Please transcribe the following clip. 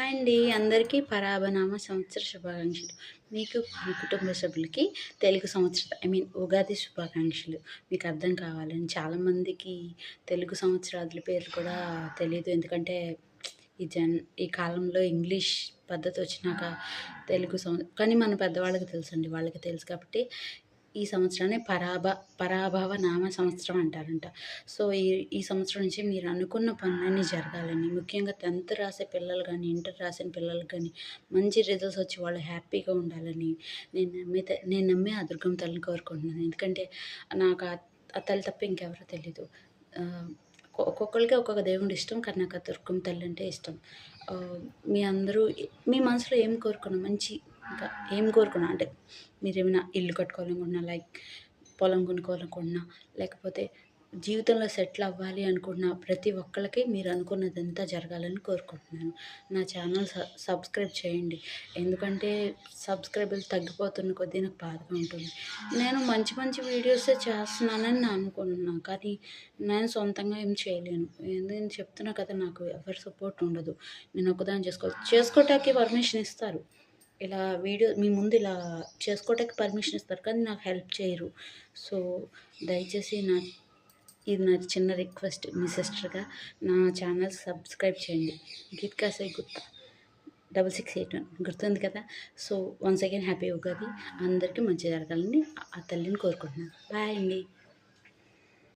Hi అండి. అందరికీ పరాభనామ సంవత్సర శుభాకాంక్షలు. మీకు, మీ కుటుంబ సభ్యులకి తెలుగు సంవత్సర ఉగాది శుభాకాంక్షలు. మీకు అర్థం కావాలని చాలామందికి తెలుగు సంవత్సరాదుల పేర్లు కూడా తెలీదు. ఎందుకంటే ఈ ఈ కాలంలో ఇంగ్లీష్ పద్ధతి వచ్చినాక కానీ మన పెద్దవాళ్ళకి తెలుసండి. వాళ్ళకి తెలుసు కాబట్టి ఈ సంవత్సరాన్ని పరాభవ నామ సంవత్సరం అంటారంట. సో, ఈ సంవత్సరం నుంచి మీరు అనుకున్న పనులన్నీ జరగాలని, ముఖ్యంగా 10th రాసే పిల్లలు కానీ, ఇంటర్ రాసిన పిల్లలకి కానీ మంచి రిజల్ట్స్ వచ్చి వాళ్ళు హ్యాపీగా ఉండాలని నేను నమ్మి ఆ దుర్గమ్మ తల్లిని కోరుకుంటున్నాను. ఎందుకంటే నాకు ఆ తల్లి తప్ప ఇంకెవరో తెలీదు. ఒక్కొక్కళ్ళకి ఒక్కొక్క దేవుడు ఇష్టం. కానీ నాకు ఆ దుర్గమ్మ తల్లి అంటే ఇష్టం. మీ అందరూ మీ మనసులో ఏం కోరుకున్నా ఇంకా ఏం కోరుకున్నా అంటే మీరేమైనా ఇల్లు కట్టుకోవాలనుకుంటున్నా, లైక్ పొలం కొనుక్కోవాలనుకుంటున్నా, లేకపోతే జీవితంలో సెటిల్ అవ్వాలి అనుకుంటున్న ప్రతి ఒక్కళ్ళకి మీరు అనుకున్నదంతా జరగాలని కోరుకుంటున్నాను. నా ఛానల్ సబ్స్క్రైబ్ చేయండి. ఎందుకంటే సబ్స్క్రైబర్లు తగ్గిపోతున్న కొద్దీ నాకు బాధగా ఉంటుంది. నేను మంచి మంచి వీడియోసే చేస్తున్నానని నేను అనుకుంటున్నాను. కానీ నేను సొంతంగా ఏం చేయలేను. ఎందుకని చెప్తున్నా కదా, నాకు ఎవరి సపోర్ట్ ఉండదు. నేను ఒకదాన్ని చేసుకోవటానికి పర్మిషన్ ఇస్తారు. ఇలా వీడియో మీ ముందు ఇలా చేసుకోవటానికి పర్మిషన్ ఇస్తారు, కానీ నాకు హెల్ప్ చేయరు. సో, దయచేసి ఇది నా చిన్న రిక్వెస్ట్. మీ సిస్టర్గా నా ఛానల్ సబ్స్క్రైబ్ చేయండి. గీత్కా సై గుత్తా 6681 గుర్తుంది కదా. So, once again happy Ugadi. అందరికీ మంచి జరగాలని ఆ తల్లిని కోరుకుంటున్నాను. బాయ్ అండి.